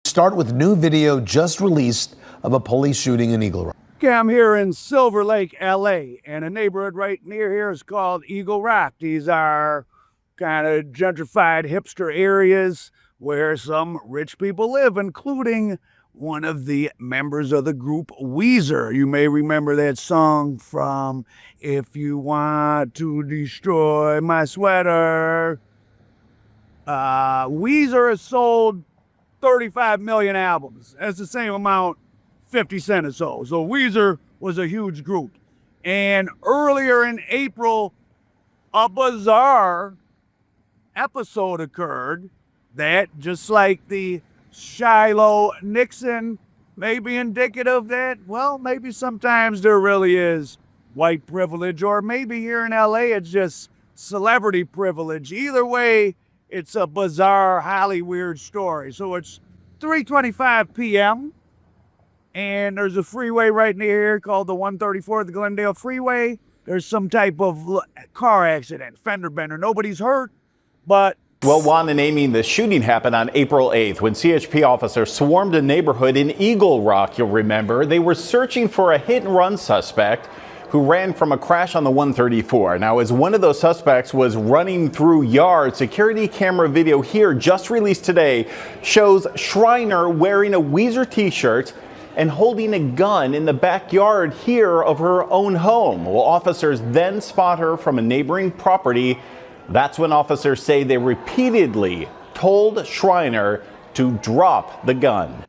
Start with new video just released of a police shooting in Eagle Rock. Okay, I'm here in Silver Lake, LA, and a neighborhood right near here is called Eagle Rock. These are kind of gentrified hipster areas where some rich people live, including one of the members of the group Weezer. You may remember that song from If You Want to Destroy My Sweater. Weezer has sold 35 million albums. That's the same amount 50 Cent or so. So Weezer was a huge group. And earlier in April, a bizarre episode occurred that, just like the Shiloh Nixon, may be indicative that, well, maybe sometimes there really is white privilege, or maybe here in LA it's just celebrity privilege. Either way, it's a bizarre, highly weird story. So it's 3:25 p.m. and there's a freeway right near here called the 134, the Glendale Freeway. There's some type of car accident, fender bender. Nobody's hurt, but... Well, Juan and Amy, the shooting happened on April 8th when CHP officers swarmed a neighborhood in Eagle Rock, you'll remember. They were searching for a hit-and-run suspect who ran from a crash on the 134. Now, as one of those suspects was running through yards, security camera video here just released today shows Shriner wearing a Weezer t-shirt and holding a gun in the backyard here of her own home. Well, officers then spot her from a neighboring property. That's when officers say they repeatedly told Shriner to drop the gun.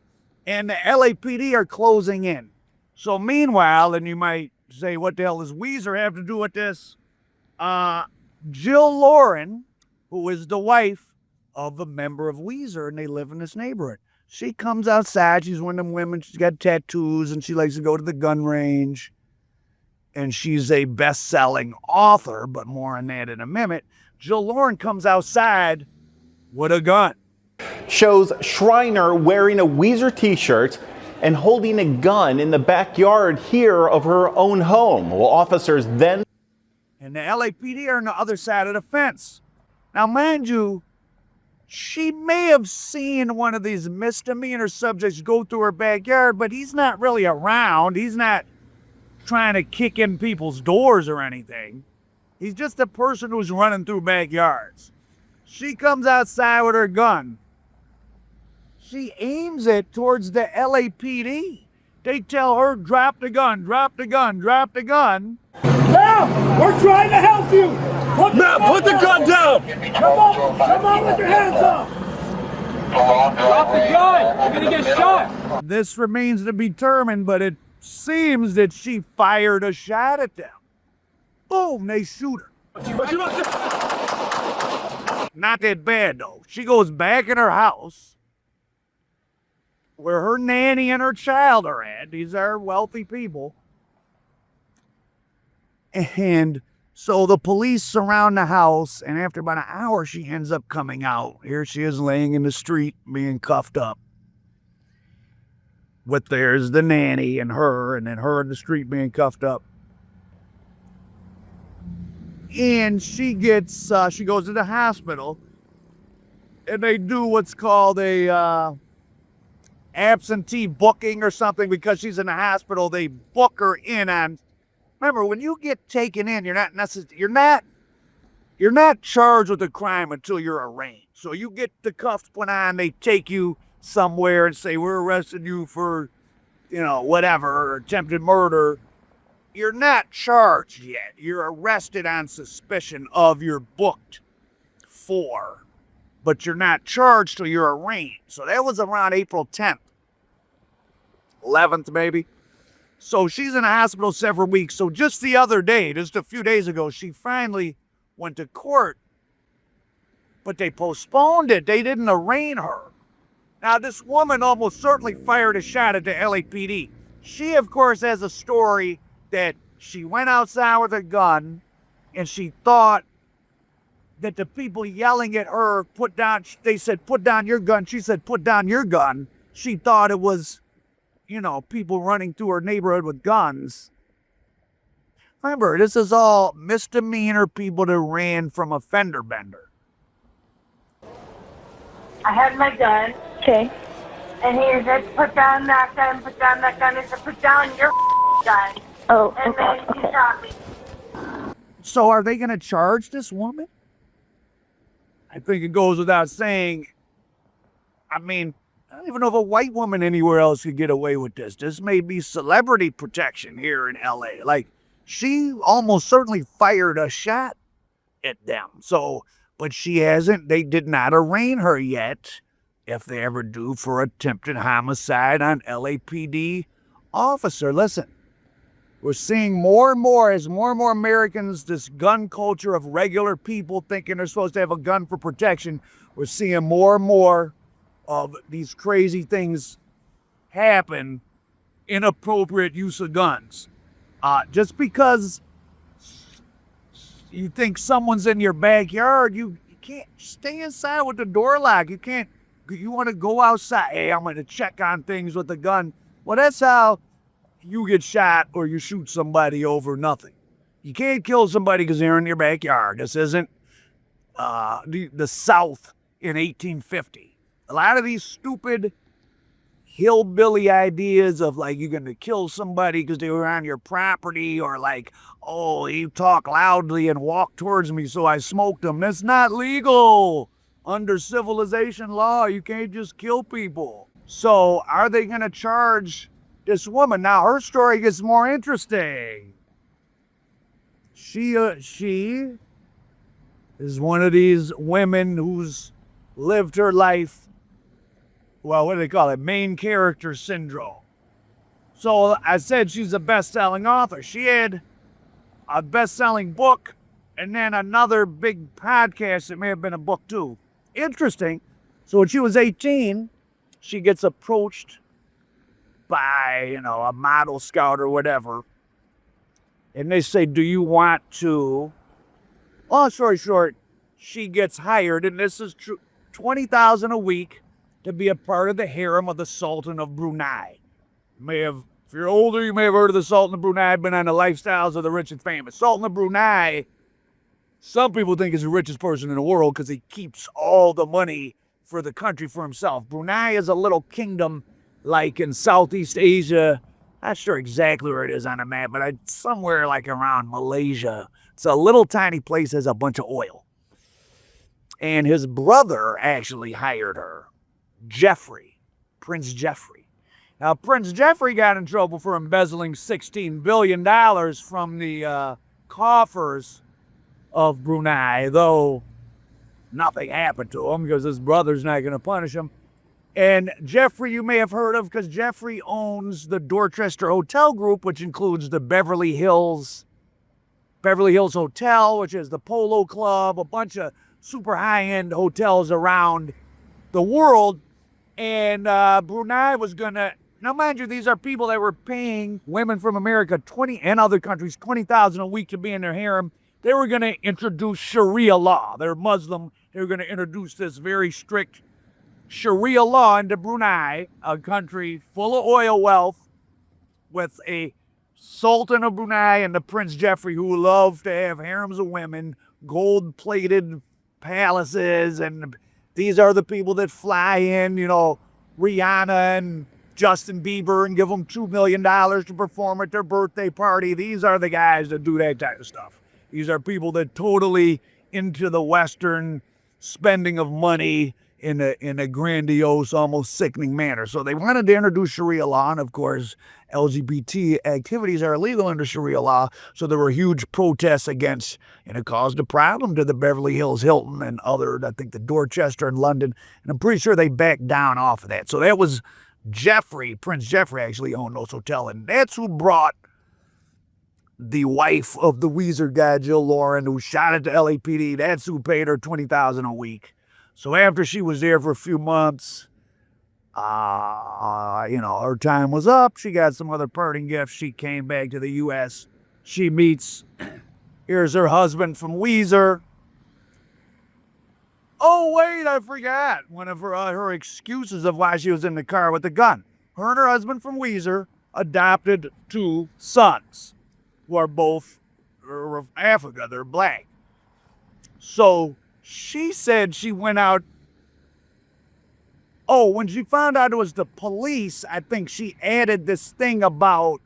And the LAPD are closing in. So meanwhile, and you might say, what the hell does Weezer have to do with this? Jill Lauren, who is the wife of a member of Weezer, and they live in this neighborhood. She comes outside. She's one of them women. She's got tattoos, and she likes to go to the gun range. And she's a best-selling author, but more on that in a minute. Jill Lauren comes outside with a gun. Shows Shriner wearing a Weezer t-shirt and holding a gun in the backyard here of her own home. Well, officers then... And the LAPD are on the other side of the fence. Now, mind you, she may have seen one of these misdemeanor subjects go through her backyard, but he's not really around. He's not trying to kick in people's doors or anything. He's just a person who's running through backyards. She comes outside with her gun. She aims it towards the LAPD. They tell her, drop the gun, drop the gun, drop the gun. Ma'am, we're trying to help you. Put the gun down. Come on with your hands up. Drop the gun. You're gonna get shot. This remains to be determined, but it seems that she fired a shot at them. Boom, they shoot her. Not that bad, though. She goes back in her house where her nanny and her child are at. These are wealthy people. And so the police surround the house, and after about an hour, she ends up coming out. Here she is laying in the street being cuffed up. But there's the nanny and then her in the street being cuffed up. And she goes to the hospital, and they do what's called a absentee booking or something. Because she's in the hospital, they book her in on. Remember, when you get taken in, you're not charged with a crime until you're arraigned. So you get the cuffs put on, they take you somewhere and say, we're arresting you for, whatever, attempted murder. You're not charged yet. You're arrested on suspicion of you're booked for, but you're not charged till you're arraigned. So that was around April 10th, 11th maybe. So she's in the hospital several weeks. So just the other day, just a few days ago, she finally went to court, but they postponed it. They didn't arraign her. Now, this woman almost certainly fired a shot at the LAPD. She, of course, has a story that she went outside with a gun and she thought that the people yelling at her, they said, put down your gun. She said, put down your gun. She thought it was, people running through her neighborhood with guns. Remember, this is all misdemeanor people that ran from a fender bender. I have my gun. Okay. And he said, put down that gun, put down that gun. He said, put down your gun. Oh, And okay. then he shot me. So are they going to charge this woman? I think it goes without saying. I mean, I don't even know if a white woman anywhere else could get away with this. This may be celebrity protection here in LA. Like, she almost certainly fired a shot at them. So, but she hasn't. They did not arraign her yet, if they ever do, for attempted homicide on LAPD officer. Listen, we're seeing more and more, as more and more Americans, this gun culture of regular people thinking they're supposed to have a gun for protection. We're seeing more and more of these crazy things happen, inappropriate use of guns. Just because you think someone's in your backyard, you can't stay inside with the door locked. You want to go outside. Hey, I'm going to check on things with a gun. Well, that's how you get shot or you shoot somebody over nothing. You can't kill somebody because they're in your backyard. This isn't the South in 1850. A lot of these stupid hillbilly ideas of like you're going to kill somebody because they were on your property, or like, oh, he talked loudly and walked towards me so I smoked him. That's not legal. Under civilization law, you can't just kill people. So are they going to charge this woman? Now her story gets more interesting. She is one of these women who's lived her life, well, what do they call it? Main character syndrome. So I said she's a best-selling author. She had a best-selling book and then another big podcast that may have been a book too. Interesting. So when she was 18, she gets approached by, a model scout or whatever. And they say, do you want to, long story short, she gets hired, and this is true, $20,000 a week to be a part of the harem of the Sultan of Brunei. If you're older, you may have heard of the Sultan of Brunei, been on the lifestyles of the rich and famous. Sultan of Brunei, some people think is the richest person in the world because he keeps all the money for the country for himself. Brunei is a little kingdom like in Southeast Asia. Not sure exactly where it is on a map, but somewhere like around Malaysia. It's a little tiny place that has a bunch of oil. And his brother actually hired her. Prince Jeffrey. Now, Prince Jeffrey got in trouble for embezzling $16 billion from the coffers of Brunei, though nothing happened to him because his brother's not going to punish him. And Jeffrey, you may have heard of, because Jeffrey owns the Dorchester Hotel Group, which includes the Beverly Hills Hotel, which is the Polo Club, a bunch of super high-end hotels around the world. And Brunei was going to, now mind you, these are people that were paying women from America and other countries $20,000 a week to be in their harem. They were going to introduce Sharia law. They're Muslim. They were going to introduce this very strict Sharia law into Brunei, a country full of oil wealth, with a Sultan of Brunei and the Prince Jeffrey, who love to have harems of women, gold-plated palaces, and these are the people that fly in, Rihanna and Justin Bieber and give them $2 million to perform at their birthday party. These are the guys that do that type of stuff. These are people that totally into the Western spending of money in a grandiose, almost sickening manner. So they wanted to introduce Sharia law, and of course, LGBT activities are illegal under Sharia law. So there were huge protests against, and it caused a problem to the Beverly Hills Hilton and other, I think the Dorchester in London. And I'm pretty sure they backed down off of that. So that was Prince Jeffrey actually owned those hotels, and that's who brought the wife of the Weezer guy, Jill Lauren, who shot at the LAPD. That's who paid her $20,000 a week. So after she was there for a few months, her time was up. She got some other parting gifts. She came back to the U.S. She meets, here's her husband from Weezer. Oh, wait, I forgot one of her excuses of why she was in the car with the gun. Her and her husband from Weezer adopted 2 sons who are both of Africa. They're black. So she said she went out Oh, when she found out it was the police, I think she added this thing about,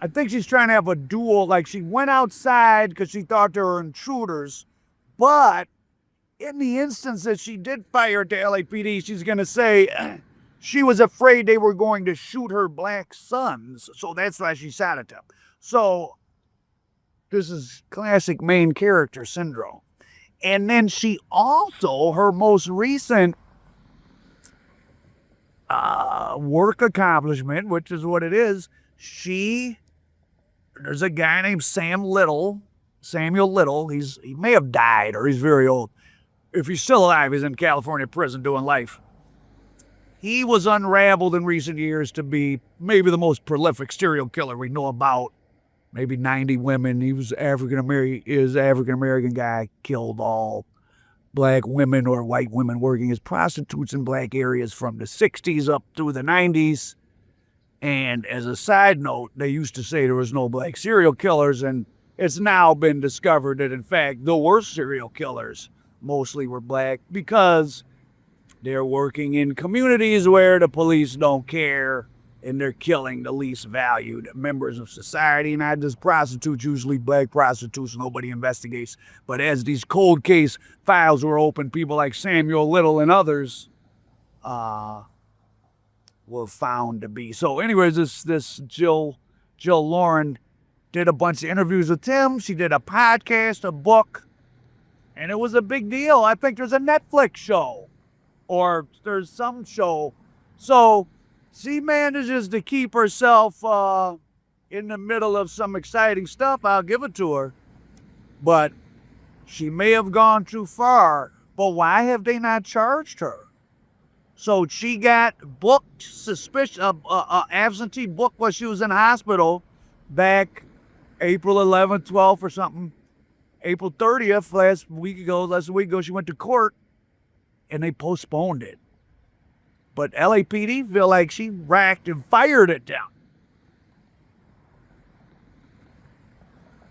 I think she's trying to have a duel. Like, she went outside because she thought there were intruders. But in the instance that she did fire to LAPD, she's going to say she was afraid they were going to shoot her black sons. So that's why she shot at them. So this is classic main character syndrome. And then she also, her most recent work accomplishment, which is what it is, there's a guy named Samuel Little. He may have died or he's very old. If he's still alive, he's in California prison doing life. He was unraveled in recent years to be maybe the most prolific serial killer we know about. Maybe 90 women. He was African-American guy, killed all black women or white women working as prostitutes in black areas from the 60s up through the 90s. And as a side note, they used to say there was no black serial killers, and it's now been discovered that, in fact, the worst serial killers mostly were black because they're working in communities where the police don't care and they're killing the least valued members of society, not just prostitutes, usually black prostitutes, nobody investigates. But as these cold case files were opened, people like Samuel Little and others were found to be. So anyways, this Jill Lauren did a bunch of interviews with Tim. She did a podcast, a book, and it was a big deal. I think there's a Netflix show or there's some show. So she manages to keep herself in the middle of some exciting stuff. I'll give it to her. But she may have gone too far. But why have they not charged her? So she got booked, absentee book while she was in hospital back April 11th, 12th or something. April 30th, last week ago, she went to court and they postponed it. But LAPD feel like she racked and fired it down.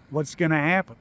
What's going to happen?